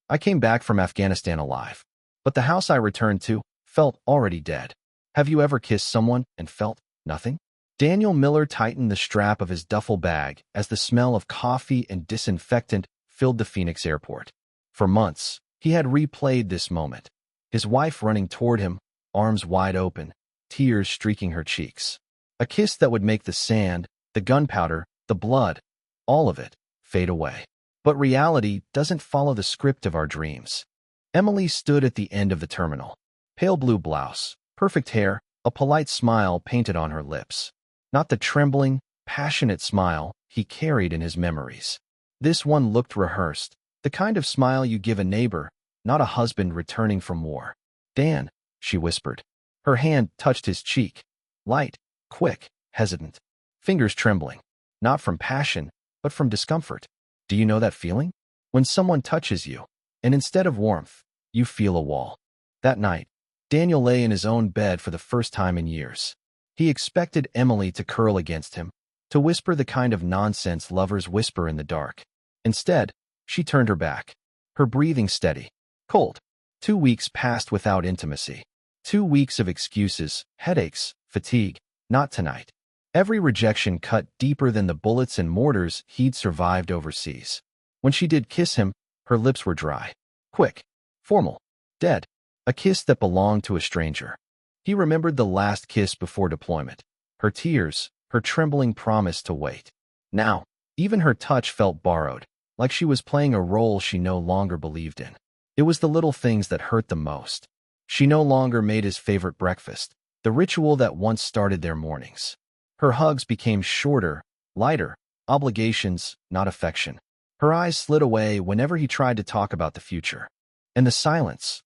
I came back from Afghanistan alive, but the house I returned to felt already dead. Have you ever kissed someone and felt nothing? Daniel Miller tightened the strap of his duffel bag as the smell of coffee and disinfectant filled the Phoenix airport. For months, he had replayed this moment. His wife running toward him, arms wide open, tears streaking her cheeks. A kiss that would make the sand, the gunpowder, the blood, all of it, fade away. But reality doesn't follow the script of our dreams. Emily stood at the end of the terminal. Pale blue blouse, perfect hair, a polite smile painted on her lips. Not the trembling, passionate smile he carried in his memories. This one looked rehearsed, the kind of smile you give a neighbor, not a husband returning from war. Dan, she whispered. Her hand touched his cheek. Light, quick, hesitant. Fingers trembling. Not from passion, but from discomfort. Do you know that feeling? When someone touches you, and instead of warmth, you feel a wall. That night, Daniel lay in his own bed for the first time in years. He expected Emily to curl against him, to whisper the kind of nonsense lovers whisper in the dark. Instead, she turned her back, her breathing steady, cold. 2 weeks passed without intimacy. 2 weeks of excuses, headaches, fatigue. Not tonight. Every rejection cut deeper than the bullets and mortars he'd survived overseas. When she did kiss him, her lips were dry, quick, formal, dead. A kiss that belonged to a stranger. He remembered the last kiss before deployment. Her tears, her trembling promise to wait. Now, even her touch felt borrowed, like she was playing a role she no longer believed in. It was the little things that hurt the most. She no longer made his favorite breakfast, the ritual that once started their mornings. Her hugs became shorter, lighter, obligations, not affection. Her eyes slid away whenever he tried to talk about the future. And the silence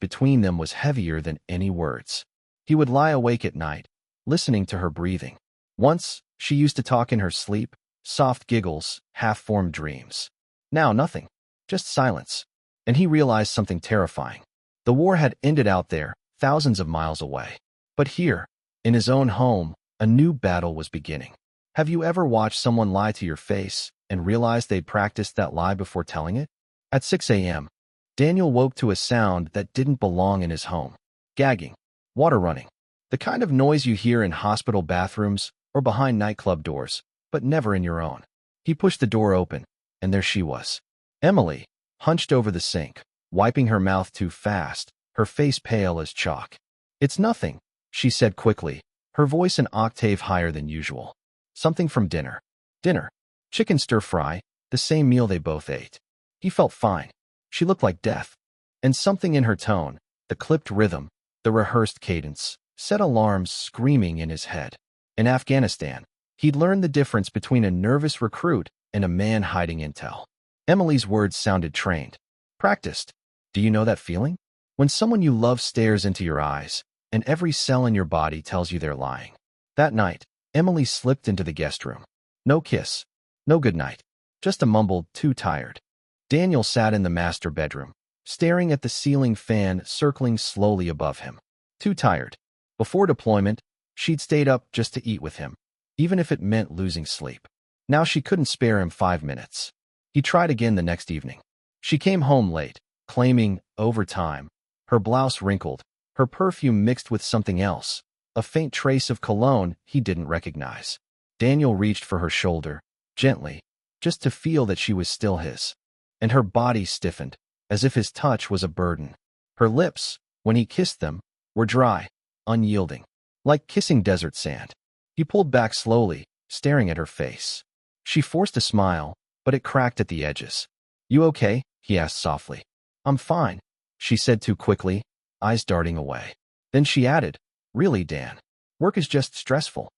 between them was heavier than any words. He would lie awake at night, listening to her breathing. Once, she used to talk in her sleep, soft giggles, half-formed dreams. Now nothing, just silence. And he realized something terrifying. The war had ended out there, thousands of miles away. But here, in his own home, a new battle was beginning. Have you ever watched someone lie to your face and realized they'd practiced that lie before telling it? At 6 a.m., Daniel woke to a sound that didn't belong in his home. Gagging, water running, the kind of noise you hear in hospital bathrooms or behind nightclub doors, but never in your own. He pushed the door open, and there she was. Emily, hunched over the sink, wiping her mouth too fast, her face pale as chalk. It's nothing, she said quickly, her voice an octave higher than usual. Something from dinner. Dinner. Chicken stir-fry, the same meal they both ate. He felt fine. She looked like death. And something in her tone, the clipped rhythm, the rehearsed cadence, set alarms screaming in his head. In Afghanistan, he'd learned the difference between a nervous recruit and a man hiding intel. Emily's words sounded trained. Practiced. Do you know that feeling? When someone you love stares into your eyes, and every cell in your body tells you they're lying. That night, Emily slipped into the guest room. No kiss. No goodnight. Just a mumbled, too tired. Daniel sat in the master bedroom, staring at the ceiling fan circling slowly above him. Too tired. Before deployment, she'd stayed up just to eat with him, even if it meant losing sleep. Now she couldn't spare him 5 minutes. He tried again the next evening. She came home late, claiming overtime. Her blouse wrinkled, her perfume mixed with something else, a faint trace of cologne he didn't recognize. Daniel reached for her shoulder, gently, just to feel that she was still his. And her body stiffened, as if his touch was a burden. Her lips, when he kissed them, were dry, unyielding, like kissing desert sand. He pulled back slowly, staring at her face. She forced a smile, but it cracked at the edges. You okay? He asked softly. I'm fine, she said too quickly, eyes darting away. Then she added, Really, Dan, work is just stressful.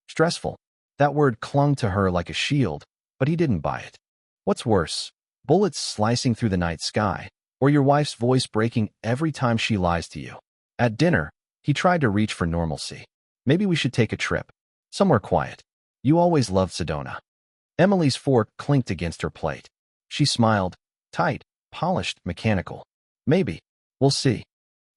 Stressful. That word clung to her like a shield, but he didn't buy it. What's worse? Bullets slicing through the night sky, or your wife's voice breaking every time she lies to you. At dinner, he tried to reach for normalcy. Maybe we should take a trip. Somewhere quiet. You always loved Sedona. Emily's fork clinked against her plate. She smiled, tight, polished, mechanical. Maybe. We'll see.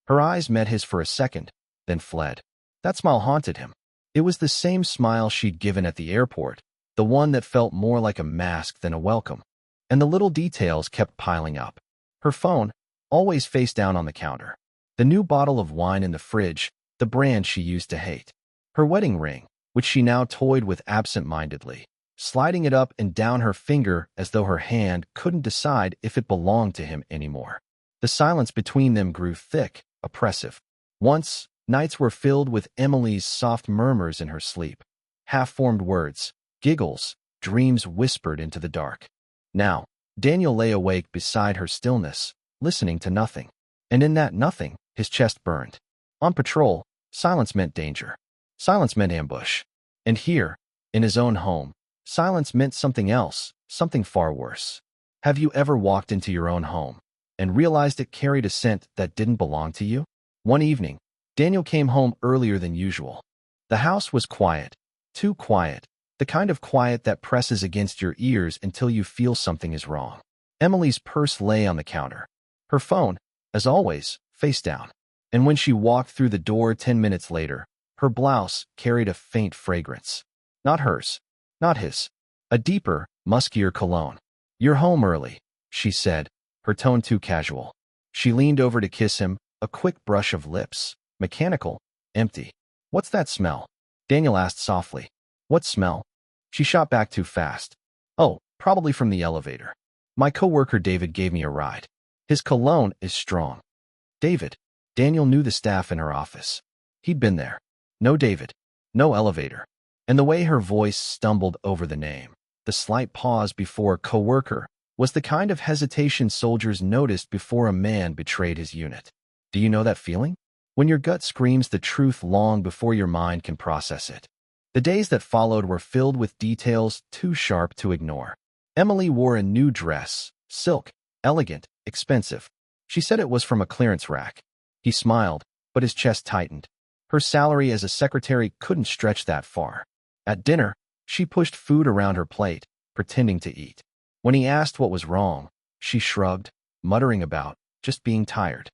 Her eyes met his for a second, then fled. That smile haunted him. It was the same smile she'd given at the airport, the one that felt more like a mask than a welcome. And the little details kept piling up. Her phone, always face down on the counter. The new bottle of wine in the fridge, the brand she used to hate. Her wedding ring, which she now toyed with absent-mindedly, sliding it up and down her finger as though her hand couldn't decide if it belonged to him anymore. The silence between them grew thick, oppressive. Once, nights were filled with Emily's soft murmurs in her sleep. Half-formed words, giggles, dreams whispered into the dark. Now, Daniel lay awake beside her stillness, listening to nothing. And in that nothing, his chest burned. On patrol, silence meant danger. Silence meant ambush. And here, in his own home, silence meant something else, something far worse. Have you ever walked into your own home and realized it carried a scent that didn't belong to you? One evening, Daniel came home earlier than usual. The house was quiet, too quiet, the kind of quiet that presses against your ears until you feel something is wrong. Emily's purse lay on the counter. Her phone, as always, face down. And when she walked through the door 10 minutes later, her blouse carried a faint fragrance. Not hers, not his. A deeper, muskier cologne. "You're home early," she said, her tone too casual. She leaned over to kiss him, a quick brush of lips, mechanical, empty. "What's that smell?" Daniel asked softly. "What smell?" She shot back too fast. "Oh, probably from the elevator. My coworker David gave me a ride. His cologne is strong." David. Daniel knew the staff in her office. He'd been there. No David. No elevator. And the way her voice stumbled over the name, the slight pause before coworker, was the kind of hesitation soldiers noticed before a man betrayed his unit. Do you know that feeling? When your gut screams the truth long before your mind can process it. The days that followed were filled with details too sharp to ignore. Emily wore a new dress, silk, elegant, expensive. She said it was from a clearance rack. He smiled, but his chest tightened. Her salary as a secretary couldn't stretch that far. At dinner, she pushed food around her plate, pretending to eat. When he asked what was wrong, she shrugged, muttering about just being tired.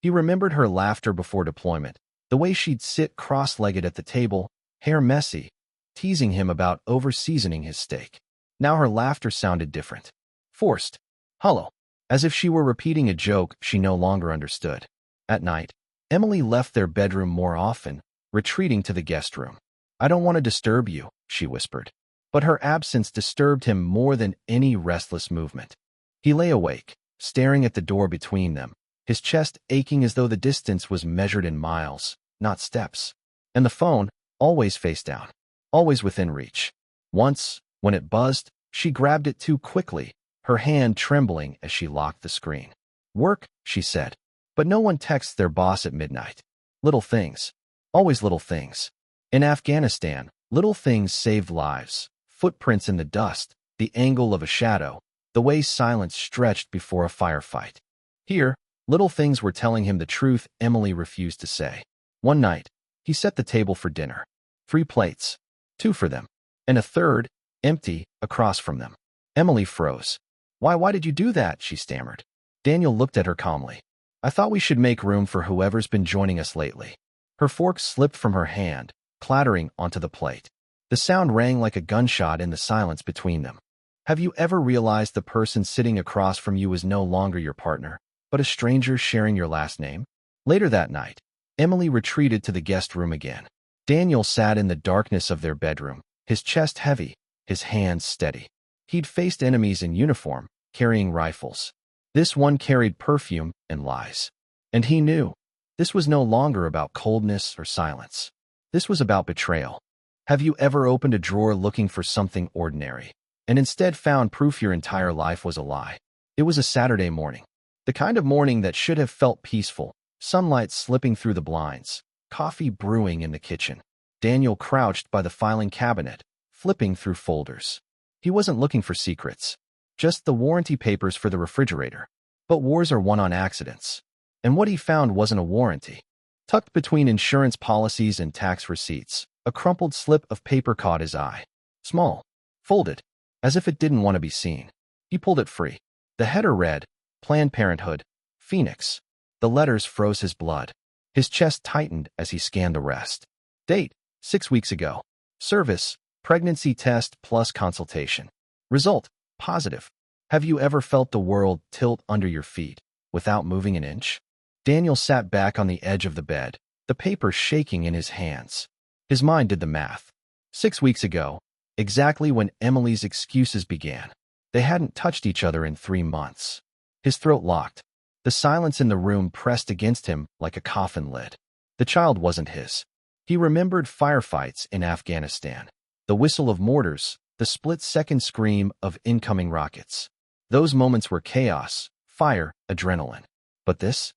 He remembered her laughter before deployment, the way she'd sit cross-legged at the table, hair messy, teasing him about over-seasoning his steak. Now her laughter sounded different. Forced. Hollow. As if she were repeating a joke she no longer understood. At night, Emily left their bedroom more often, retreating to the guest room. "I don't want to disturb you," she whispered. But her absence disturbed him more than any restless movement. He lay awake, staring at the door between them, his chest aching as though the distance was measured in miles, not steps. And the phone, always face down, always within reach. Once, when it buzzed, she grabbed it too quickly, her hand trembling as she locked the screen. "Work," she said. But no one texts their boss at midnight. Little things. Always little things. In Afghanistan, little things saved lives. Footprints in the dust, the angle of a shadow, the way silence stretched before a firefight. Here, little things were telling him the truth Emily refused to say. One night, he set the table for dinner. 3 plates. 2 for them. And a third, empty, across from them. Emily froze. Why did you do that?" she stammered. Daniel looked at her calmly. "I thought we should make room for whoever's been joining us lately." Her fork slipped from her hand, clattering onto the plate. The sound rang like a gunshot in the silence between them. Have you ever realized the person sitting across from you was no longer your partner, but a stranger sharing your last name? Later that night, Emily retreated to the guest room again. Daniel sat in the darkness of their bedroom, his chest heavy, his hands steady. He'd faced enemies in uniform, carrying rifles. This one carried perfume and lies. And he knew. This was no longer about coldness or silence. This was about betrayal. Have you ever opened a drawer looking for something ordinary, and instead found proof your entire life was a lie? It was a Saturday morning. The kind of morning that should have felt peaceful, sunlight slipping through the blinds, coffee brewing in the kitchen. Daniel crouched by the filing cabinet, flipping through folders. He wasn't looking for secrets. Just the warranty papers for the refrigerator. But wars are won on accidents. And what he found wasn't a warranty. Tucked between insurance policies and tax receipts, a crumpled slip of paper caught his eye. Small. Folded. As if it didn't want to be seen. He pulled it free. The header read, Planned Parenthood, Phoenix. The letters froze his blood. His chest tightened as he scanned the rest. Date, 6 weeks ago. Service, pregnancy test plus consultation. Result, positive. Have you ever felt the world tilt under your feet? without moving an inch? Daniel sat back on the edge of the bed, the paper shaking in his hands. His mind did the math. 6 weeks ago, exactly when Emily's excuses began, they hadn't touched each other in 3 months. His throat locked. The silence in the room pressed against him like a coffin lid. The child wasn't his. He remembered firefights in Afghanistan, the whistle of mortars, the split-second scream of incoming rockets. Those moments were chaos, fire, adrenaline. But this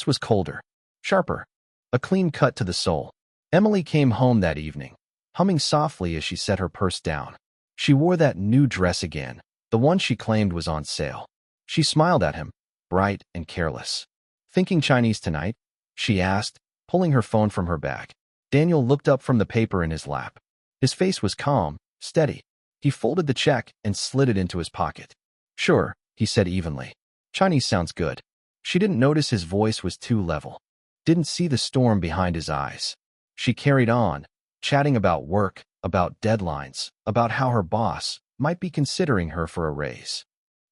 was colder, sharper, a clean cut to the soul. Emily came home that evening, humming softly as she set her purse down. She wore that new dress again, the one she claimed was on sale. She smiled at him, bright and careless. "Thinking Chinese tonight?" she asked, pulling her phone from her bag. Daniel looked up from the paper in his lap. His face was calm, steady. He folded the check and slid it into his pocket. "Sure," he said evenly. "Chinese sounds good." She didn't notice his voice was too level. Didn't see the storm behind his eyes. She carried on, chatting about work, about deadlines, about how her boss might be considering her for a raise.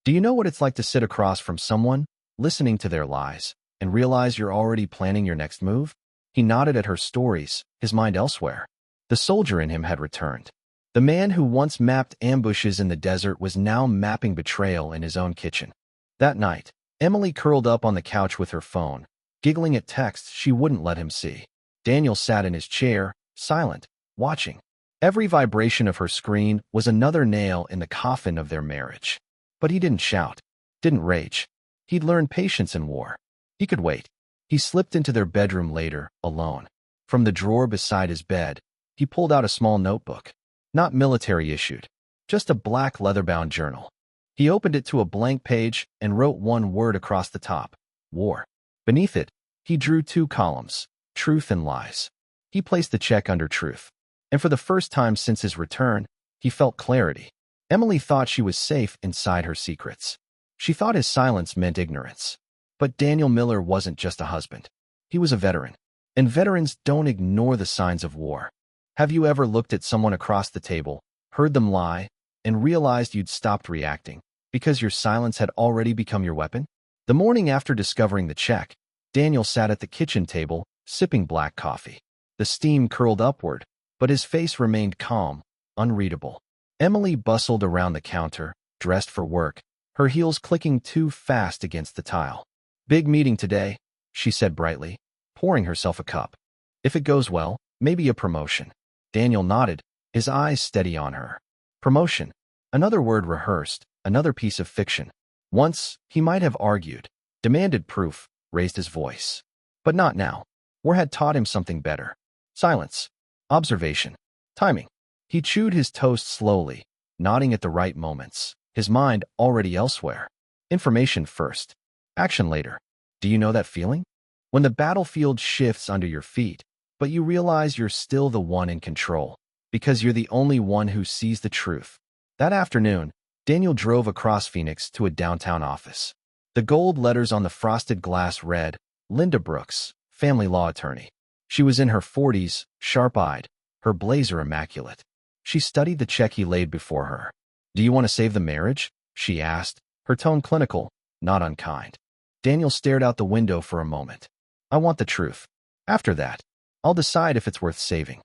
"Do you know what it's like to sit across from someone, listening to their lies, and realize you're already planning your next move?" He nodded at her stories, his mind elsewhere. The soldier in him had returned. The man who once mapped ambushes in the desert was now mapping betrayal in his own kitchen. That night, Emily curled up on the couch with her phone, giggling at texts she wouldn't let him see. Daniel sat in his chair, silent, watching. Every vibration of her screen was another nail in the coffin of their marriage. But he didn't shout, didn't rage. He'd learned patience in war. He could wait. He slipped into their bedroom later, alone. From the drawer beside his bed, he pulled out a small notebook. Not military-issued, just a black leather-bound journal. He opened it to a blank page and wrote one word across the top: war. Beneath it, he drew 2 columns: truth and lies. He placed the check under truth. And for the first time since his return, he felt clarity. Emily thought she was safe inside her secrets. She thought his silence meant ignorance. But Daniel Miller wasn't just a husband. He was a veteran. And veterans don't ignore the signs of war. Have you ever looked at someone across the table, heard them lie, and realized you'd stopped reacting because your silence had already become your weapon? The morning after discovering the check, Daniel sat at the kitchen table, sipping black coffee. The steam curled upward, but his face remained calm, unreadable. Emily bustled around the counter, dressed for work, her heels clicking too fast against the tile. "Big meeting today," she said brightly, pouring herself a cup. "If it goes well, maybe a promotion." Daniel nodded, his eyes steady on her. Promotion. Another word rehearsed, another piece of fiction. Once, he might have argued, demanded proof, raised his voice. But not now. War had taught him something better. Silence. Observation. Timing. He chewed his toast slowly, nodding at the right moments, his mind already elsewhere. Information first. Action later. Do you know that feeling? When the battlefield shifts under your feet, but you realize you're still the one in control, because you're the only one who sees the truth. That afternoon, Daniel drove across Phoenix to a downtown office. The gold letters on the frosted glass read, "Linda Brooks, family law attorney." She was in her 40s, sharp-eyed, her blazer immaculate. She studied the check he laid before her. "Do you want to save the marriage?" she asked, her tone clinical, not unkind. Daniel stared out the window for a moment. "I want the truth. After that, I'll decide if it's worth saving."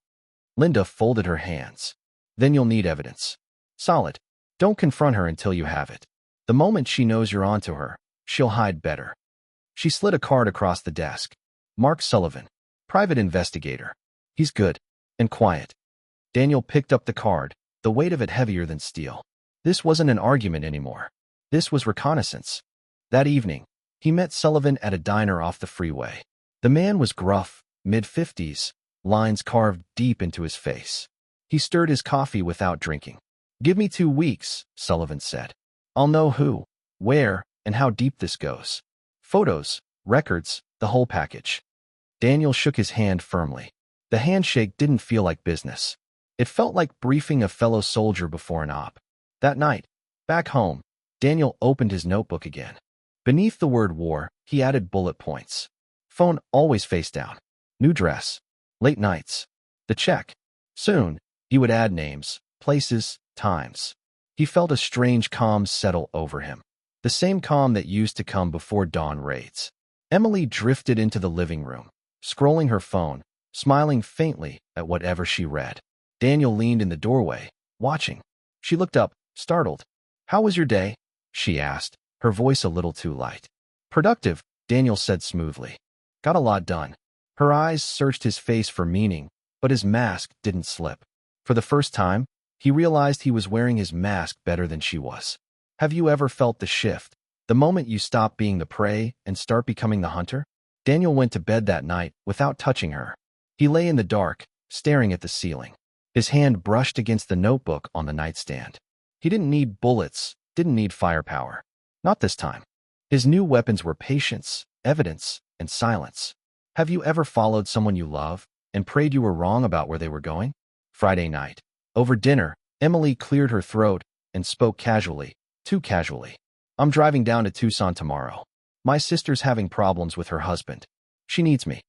Linda folded her hands. "Then you'll need evidence. Solid. Don't confront her until you have it. The moment she knows you're onto her, she'll hide better." She slid a card across the desk. "Mark Sullivan, private investigator. He's good and quiet." Daniel picked up the card, the weight of it heavier than steel. This wasn't an argument anymore. This was reconnaissance. That evening, he met Sullivan at a diner off the freeway. The man was gruff, mid-50s, lines carved deep into his face. He stirred his coffee without drinking. "Give me 2 weeks, Sullivan said. "I'll know who, where, and how deep this goes. Photos, records, the whole package." Daniel shook his hand firmly. The handshake didn't feel like business. It felt like briefing a fellow soldier before an op. That night, back home, Daniel opened his notebook again. Beneath the word war, he added bullet points. Phone always face down. New dress. Late nights. The check. Soon, he would add names, places, times. He felt a strange calm settle over him. the same calm that used to come before dawn raids. Emily drifted into the living room, scrolling her phone, smiling faintly at whatever she read. Daniel leaned in the doorway, watching. She looked up, startled. "How was your day?" she asked, her voice a little too light. "Productive," Daniel said smoothly. "Got a lot done." Her eyes searched his face for meaning, but his mask didn't slip. For the first time, he realized he was wearing his mask better than she was. Have you ever felt the shift, the moment you stop being the prey and start becoming the hunter? Daniel went to bed that night without touching her. He lay in the dark, staring at the ceiling. His hand brushed against the notebook on the nightstand. He didn't need bullets, didn't need firepower. Not this time. His new weapons were patience, evidence, and silence. Have you ever followed someone you love and prayed you were wrong about where they were going? Friday night. Over dinner, Emily cleared her throat and spoke casually, too casually. "I'm driving down to Tucson tomorrow. My sister's having problems with her husband. She needs me."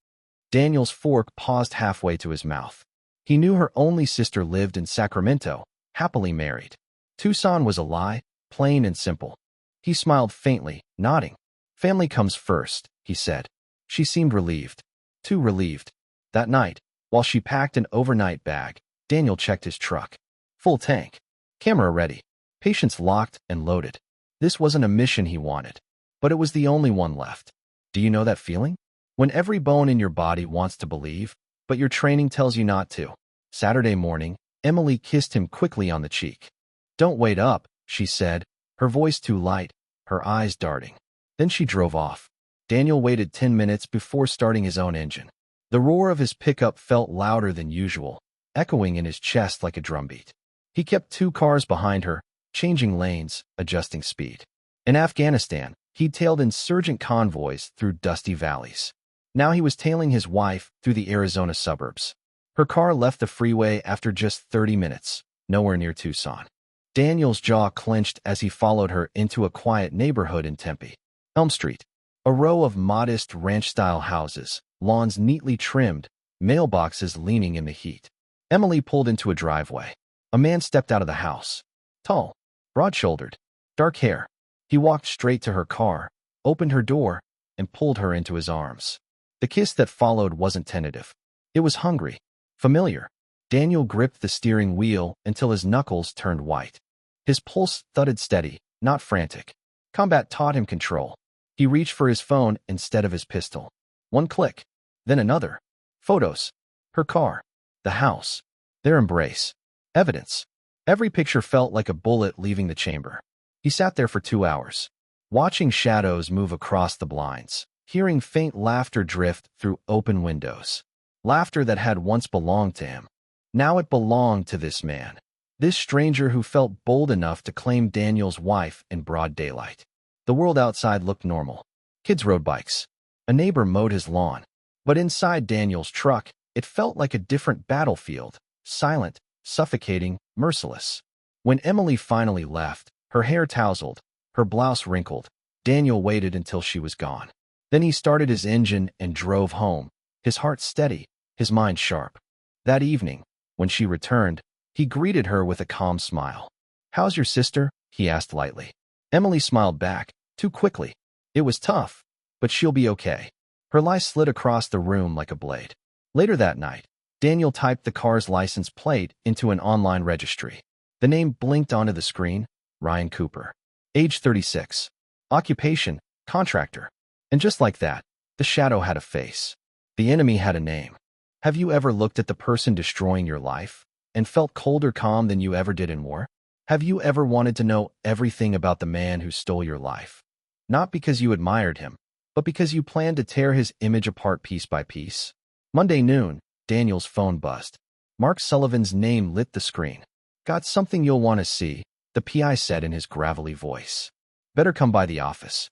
Daniel's fork paused halfway to his mouth. He knew her only sister lived in Sacramento, happily married. Tucson was a lie, plain and simple. He smiled faintly, nodding. "Family comes first," he said. She seemed relieved. Too relieved. That night, while she packed an overnight bag, Daniel checked his truck. Full tank. Camera ready. Patience locked and loaded. This wasn't a mission he wanted, but it was the only one left. Do you know that feeling? When every bone in your body wants to believe, but your training tells you not to. Saturday morning, Emily kissed him quickly on the cheek. "Don't wait up," she said, her voice too light, her eyes darting. Then she drove off. Daniel waited 10 minutes before starting his own engine. The roar of his pickup felt louder than usual, echoing in his chest like a drumbeat. He kept 2 cars behind her, changing lanes, adjusting speed. In Afghanistan, he'd tailed insurgent convoys through dusty valleys. Now he was tailing his wife through the Arizona suburbs. Her car left the freeway after just 30 minutes, nowhere near Tucson. Daniel's jaw clenched as he followed her into a quiet neighborhood in Tempe. Elm Street. A row of modest ranch-style houses, lawns neatly trimmed, mailboxes leaning in the heat. Emily pulled into a driveway. A man stepped out of the house. Tall, broad-shouldered, dark hair. He walked straight to her car, opened her door, and pulled her into his arms. The kiss that followed wasn't tentative. It was hungry, familiar. Daniel gripped the steering wheel until his knuckles turned white. His pulse thudded steady, not frantic. Combat taught him control. He reached for his phone instead of his pistol. One click, then another. Photos. Her car. The house. Their embrace. Evidence. Every picture felt like a bullet leaving the chamber. He sat there for 2 hours, watching shadows move across the blinds, hearing faint laughter drift through open windows. Laughter that had once belonged to him. Now it belonged to this man. This stranger who felt bold enough to claim Daniel's wife in broad daylight. The world outside looked normal. Kids rode bikes. A neighbor mowed his lawn. But inside Daniel's truck, it felt like a different battlefield. Silent, suffocating, merciless. When Emily finally left, her hair tousled, her blouse wrinkled, Daniel waited until she was gone. Then he started his engine and drove home, his heart steady, his mind sharp. That evening, when she returned, he greeted her with a calm smile. "How's your sister?" he asked lightly. Emily smiled back, too quickly. "It was tough, but she'll be okay." Her lie slid across the room like a blade. Later that night, Daniel typed the car's license plate into an online registry. The name blinked onto the screen, Ryan Cooper. Age 36. Occupation, contractor. And just like that, the shadow had a face. The enemy had a name. Have you ever looked at the person destroying your life and felt colder calm than you ever did in war? Have you ever wanted to know everything about the man who stole your life? Not because you admired him, but because you planned to tear his image apart piece by piece? Monday noon, Daniel's phone buzzed. Mark Sullivan's name lit the screen. "Got something you'll want to see," the PI said in his gravelly voice. "Better come by the office."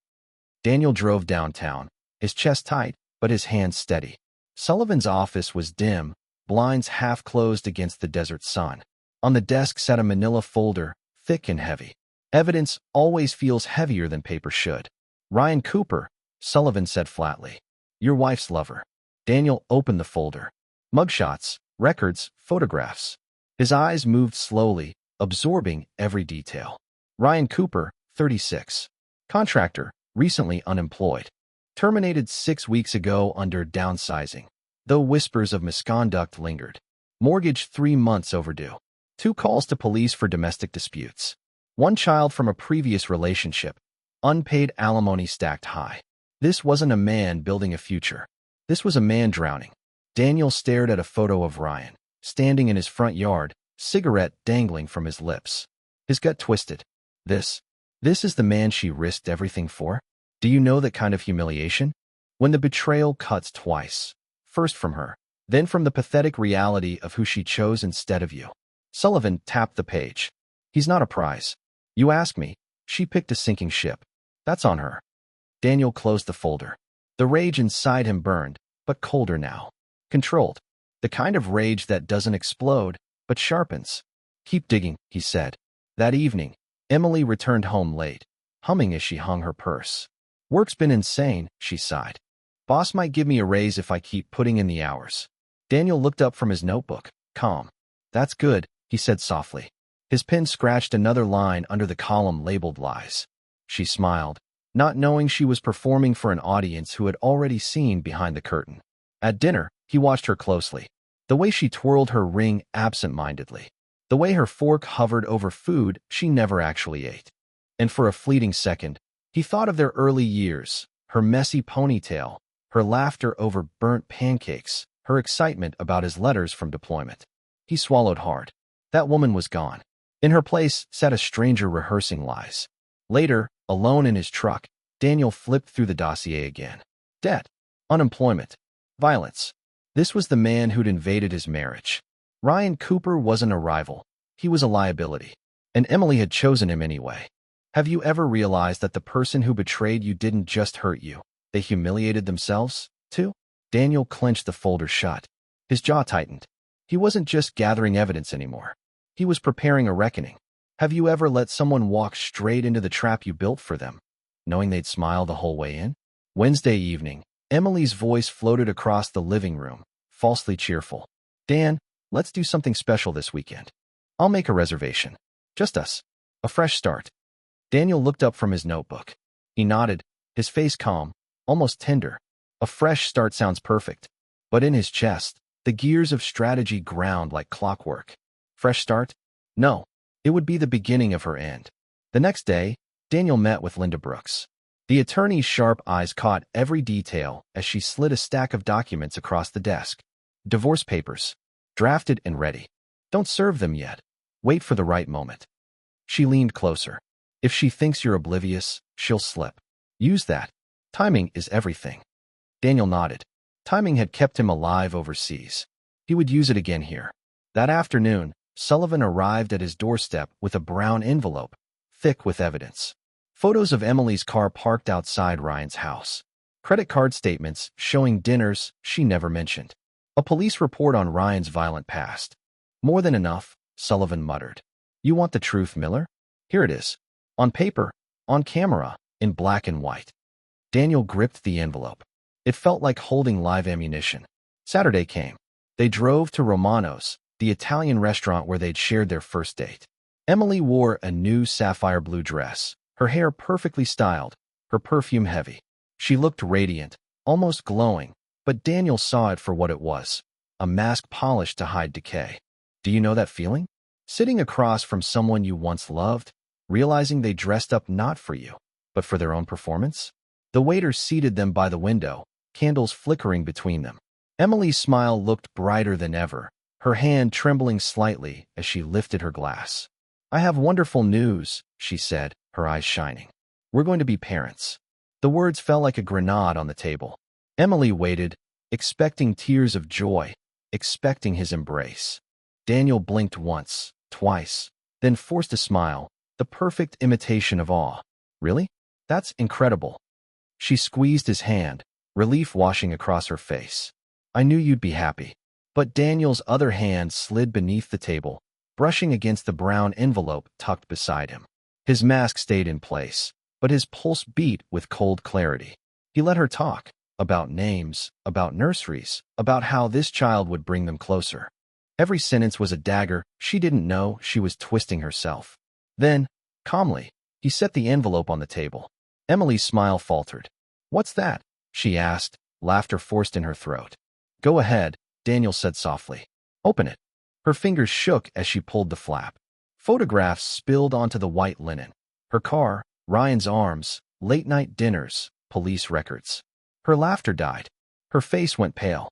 Daniel drove downtown, his chest tight, but his hands steady. Sullivan's office was dim, blinds half closed against the desert sun. On the desk sat a manila folder, thick and heavy. Evidence always feels heavier than paper should. "Ryan Cooper," Sullivan said flatly. "Your wife's lover." Daniel opened the folder. Mugshots, records, photographs. His eyes moved slowly, absorbing every detail. Ryan Cooper, 36. Contractor, recently unemployed. Terminated 6 weeks ago under downsizing, though whispers of misconduct lingered. Mortgage 3 months overdue. 2 calls to police for domestic disputes. 1 child from a previous relationship. Unpaid alimony stacked high. This wasn't a man building a future. This was a man drowning. Daniel stared at a photo of Ryan, standing in his front yard, cigarette dangling from his lips. His gut twisted. This is the man she risked everything for? Do you know that kind of humiliation? When the betrayal cuts twice. First from her, then from the pathetic reality of who she chose instead of you. Sullivan tapped the page. He's not a prize. You ask me. She picked a sinking ship. That's on her. Daniel closed the folder. The rage inside him burned, but colder now. Controlled. The kind of rage that doesn't explode, but sharpens. Keep digging, he said. That evening, Emily returned home late, humming as she hung her purse. Work's been insane, she sighed. Boss might give me a raise if I keep putting in the hours. Daniel looked up from his notebook, calm. That's good, he said softly. His pen scratched another line under the column labeled lies. She smiled, not knowing she was performing for an audience who had already seen behind the curtain. At dinner, he watched her closely. The way she twirled her ring absent-mindedly. The way her fork hovered over food she never actually ate. And for a fleeting second, he thought of their early years, her messy ponytail, her laughter over burnt pancakes, her excitement about his letters from deployment. He swallowed hard. That woman was gone. In her place sat a stranger rehearsing lies. Later, alone in his truck, Daniel flipped through the dossier again. Debt, unemployment, violence. This was the man who'd invaded his marriage. Ryan Cooper wasn't a rival. He was a liability. And Emily had chosen him anyway. Have you ever realized that the person who betrayed you didn't just hurt you? They humiliated themselves, too? Daniel clenched the folder shut. His jaw tightened. He wasn't just gathering evidence anymore. He was preparing a reckoning. Have you ever let someone walk straight into the trap you built for them, knowing they'd smile the whole way in? Wednesday evening, Emily's voice floated across the living room, falsely cheerful. Dan, let's do something special this weekend. I'll make a reservation. Just us. A fresh start. Daniel looked up from his notebook. He nodded, his face calm, almost tender. A fresh start sounds perfect. But in his chest, the gears of strategy ground like clockwork. Fresh start? No. It would be the beginning of her end. The next day, Daniel met with Linda Brooks. The attorney's sharp eyes caught every detail as she slid a stack of documents across the desk. Divorce papers. Drafted and ready. Don't serve them yet. Wait for the right moment. She leaned closer. If she thinks you're oblivious, she'll slip. Use that. Timing is everything. Daniel nodded. Timing had kept him alive overseas. He would use it again here. That afternoon, Sullivan arrived at his doorstep with a brown envelope, thick with evidence. Photos of Emily's car parked outside Ryan's house. Credit card statements showing dinners she never mentioned. A police report on Ryan's violent past. More than enough, Sullivan muttered. You want the truth, Miller? Here it is. On paper, on camera, in black and white. Daniel gripped the envelope. It felt like holding live ammunition. Saturday came. They drove to Romano's, the Italian restaurant where they'd shared their first date. Emily wore a new sapphire blue dress, her hair perfectly styled, her perfume heavy. She looked radiant, almost glowing, but Daniel saw it for what it was, a mask polished to hide decay. Do you know that feeling? Sitting across from someone you once loved, realizing they dressed up not for you, but for their own performance? The waiter seated them by the window, candles flickering between them. Emily's smile looked brighter than ever, her hand trembling slightly as she lifted her glass. I have wonderful news, she said, her eyes shining. We're going to be parents. The words fell like a grenade on the table. Emily waited, expecting tears of joy, expecting his embrace. Daniel blinked once, twice, then forced a smile, the perfect imitation of awe. Really? That's incredible. She squeezed his hand, relief washing across her face. I knew you'd be happy. But Daniel's other hand slid beneath the table, brushing against the brown envelope tucked beside him. His mask stayed in place, but his pulse beat with cold clarity. He let her talk, about names, about nurseries, about how this child would bring them closer. Every sentence was a dagger she didn't know she was twisting herself. Then, calmly, he set the envelope on the table. Emily's smile faltered. "What's that?" she asked, laughter forced in her throat. "Go ahead," Daniel said softly. "Open it." Her fingers shook as she pulled the flap. Photographs spilled onto the white linen. Her car, Ryan's arms, late-night dinners, police records. Her laughter died. Her face went pale.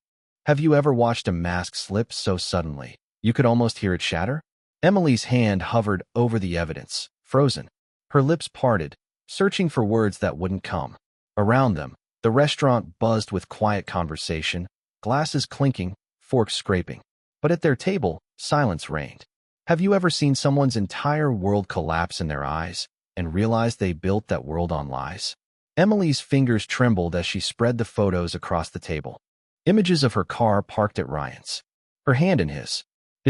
Have you ever watched a mask slip so suddenly you could almost hear it shatter? Emily's hand hovered over the evidence, frozen. Her lips parted, searching for words that wouldn't come. Around them, the restaurant buzzed with quiet conversation, glasses clinking, forks scraping. But at their table, silence reigned. Have you ever seen someone's entire world collapse in their eyes and realize they built that world on lies? Emily's fingers trembled as she spread the photos across the table. Images of her car parked at Ryan's. Her hand in his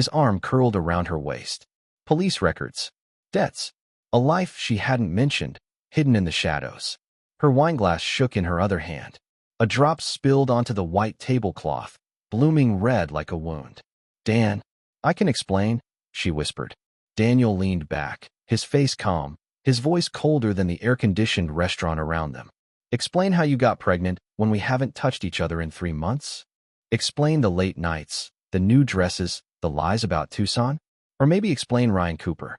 arm curled around her waist. Police records. Debts. A life she hadn't mentioned, hidden in the shadows. Her wineglass shook in her other hand. A drop spilled onto the white tablecloth, blooming red like a wound. "Dan, I can explain," she whispered. Daniel leaned back, his face calm, his voice colder than the air-conditioned restaurant around them. "Explain how you got pregnant when we haven't touched each other in 3 months? Explain the late nights, the new dresses, the lies about Tucson? Or maybe explain Ryan Cooper."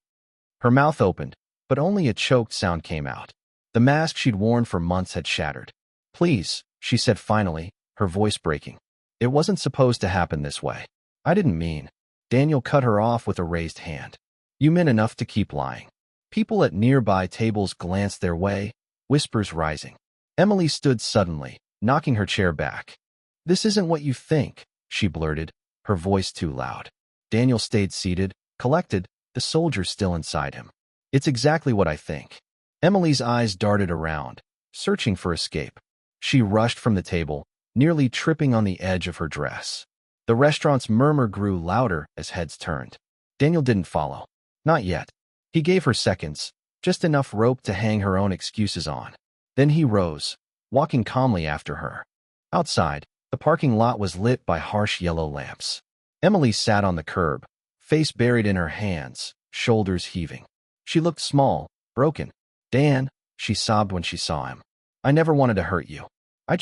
Her mouth opened, but only a choked sound came out. The mask she'd worn for months had shattered. "Please," she said finally, her voice breaking. "It wasn't supposed to happen this way. I didn't mean." Daniel cut her off with a raised hand. "You meant enough to keep lying." People at nearby tables glanced their way, whispers rising. Emily stood suddenly, knocking her chair back. "This isn't what you think," she blurted, her voice too loud. Daniel stayed seated, collected, the soldier still inside him. "It's exactly what I think." Emily's eyes darted around, searching for escape. She rushed from the table, nearly tripping on the edge of her dress. The restaurant's murmur grew louder as heads turned. Daniel didn't follow. Not yet. He gave her seconds, just enough rope to hang her own excuses on. Then he rose, walking calmly after her. Outside, the parking lot was lit by harsh yellow lamps. Emily sat on the curb, face buried in her hands, shoulders heaving. She looked small, broken. "Dan," she sobbed when she saw him. "I never wanted to hurt you. I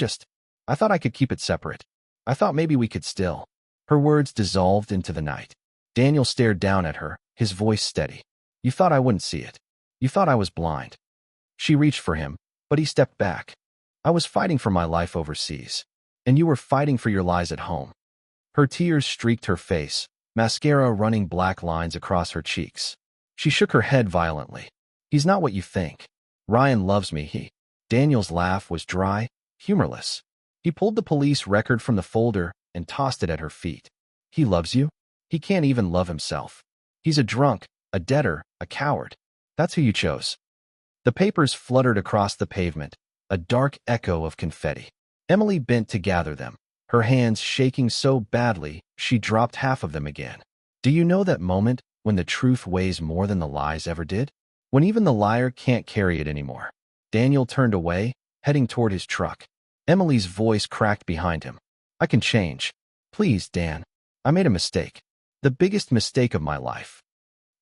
thought I could keep it separate. I thought maybe we could still." Her words dissolved into the night. Daniel stared down at her, his voice steady. "You thought I wouldn't see it. You thought I was blind." She reached for him, but he stepped back. "I was fighting for my life overseas, and you were fighting for your lies at home." Her tears streaked her face, mascara running black lines across her cheeks. She shook her head violently. "He's not what you think. Ryan loves me, Daniel's laugh was dry, humorless. He pulled the police record from the folder and tossed it at her feet. "He loves you? He can't even love himself. He's a drunk, a debtor, a coward. That's who you chose." The papers fluttered across the pavement, a dark echo of confetti. Emily bent to gather them, her hands shaking so badly she dropped half of them again. Do you know that moment when the truth weighs more than the lies ever did? When even the liar can't carry it anymore. Daniel turned away, heading toward his truck. Emily's voice cracked behind him. "I can change. Please, Dan. I made a mistake. The biggest mistake of my life."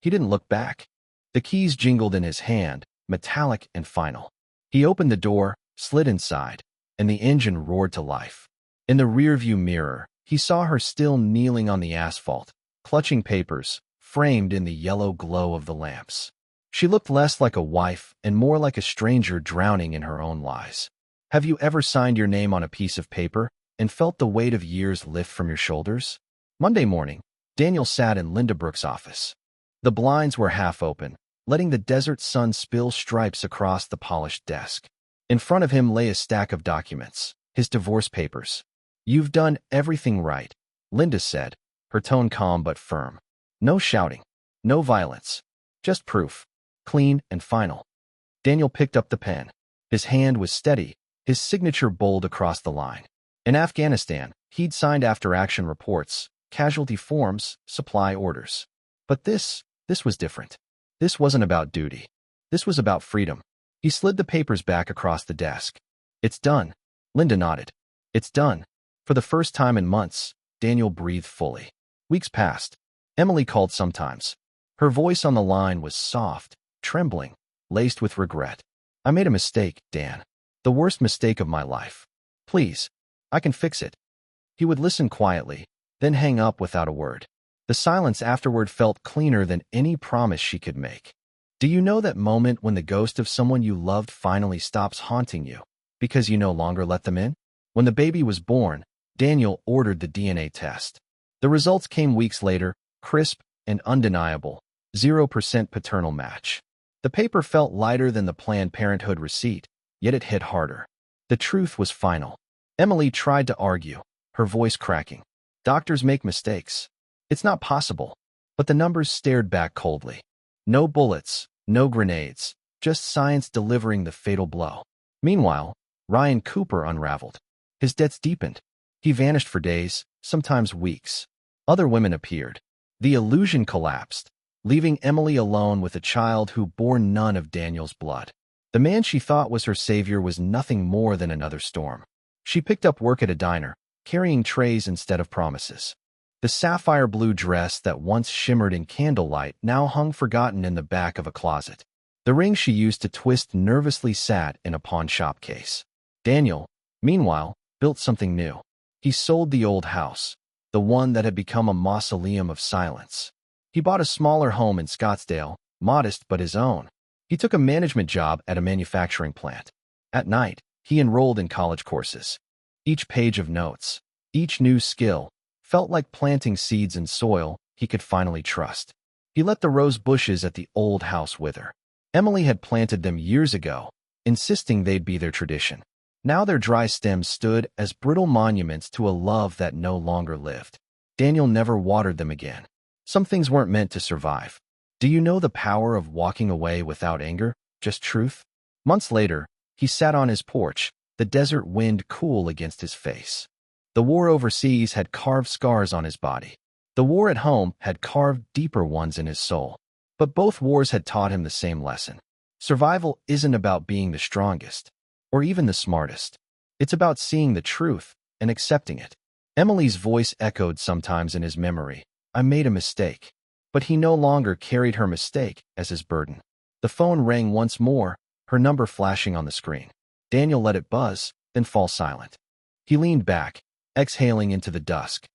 He didn't look back. The keys jingled in his hand, metallic and final. He opened the door, slid inside, and the engine roared to life. In the rearview mirror, he saw her still kneeling on the asphalt, clutching papers, framed in the yellow glow of the lamps. She looked less like a wife and more like a stranger drowning in her own lies. Have you ever signed your name on a piece of paper and felt the weight of years lift from your shoulders? Monday morning, Daniel sat in Linda Brooks' office. The blinds were half open, letting the desert sun spill stripes across the polished desk. In front of him lay a stack of documents, his divorce papers. "You've done everything right," Linda said, her tone calm but firm. "No shouting, no violence, just proof, clean and final." Daniel picked up the pen. His hand was steady, his signature bold across the line. In Afghanistan, he'd signed after-action reports, casualty forms, supply orders. But this was different. This wasn't about duty. This was about freedom. He slid the papers back across the desk. "It's done." Linda nodded. "It's done." For the first time in months, Daniel breathed fully. Weeks passed. Emily called sometimes. Her voice on the line was soft, trembling, laced with regret. I made a mistake, Dan. The worst mistake of my life. Please, I can fix it. He would listen quietly, then hang up without a word. The silence afterward felt cleaner than any promise she could make. Do you know that moment when the ghost of someone you loved finally stops haunting you because you no longer let them in? When the baby was born, Daniel ordered the DNA test. The results came weeks later, crisp and undeniable, 0% paternal match. The paper felt lighter than the Planned Parenthood receipt, yet it hit harder. The truth was final. Emily tried to argue, her voice cracking. Doctors make mistakes. It's not possible. But the numbers stared back coldly. No bullets, no grenades, just science delivering the fatal blow. Meanwhile, Ryan Cooper unraveled. His debts deepened. He vanished for days, sometimes weeks. Other women appeared. The illusion collapsed, leaving Emily alone with a child who bore none of Daniel's blood. The man she thought was her savior was nothing more than another storm. She picked up work at a diner, carrying trays instead of promises. The sapphire blue dress that once shimmered in candlelight now hung forgotten in the back of a closet. The ring she used to twist nervously sat in a pawn shop case. Daniel, meanwhile, built something new. He sold the old house, the one that had become a mausoleum of silence. He bought a smaller home in Scottsdale, modest but his own. He took a management job at a manufacturing plant. At night, he enrolled in college courses. Each page of notes, each new skill, felt like planting seeds in soil he could finally trust. He let the rose bushes at the old house wither. Emily had planted them years ago, insisting they'd be their tradition. Now their dry stems stood as brittle monuments to a love that no longer lived. Daniel never watered them again. Some things weren't meant to survive. Do you know the power of walking away without anger, just truth? Months later, he sat on his porch, the desert wind cool against his face. The war overseas had carved scars on his body. The war at home had carved deeper ones in his soul. But both wars had taught him the same lesson. Survival isn't about being the strongest, or even the smartest. It's about seeing the truth and accepting it. Emily's voice echoed sometimes in his memory. I made a mistake. But he no longer carried her mistake as his burden. The phone rang once more, her number flashing on the screen. Daniel let it buzz, then fall silent. He leaned back, exhaling into the dusk.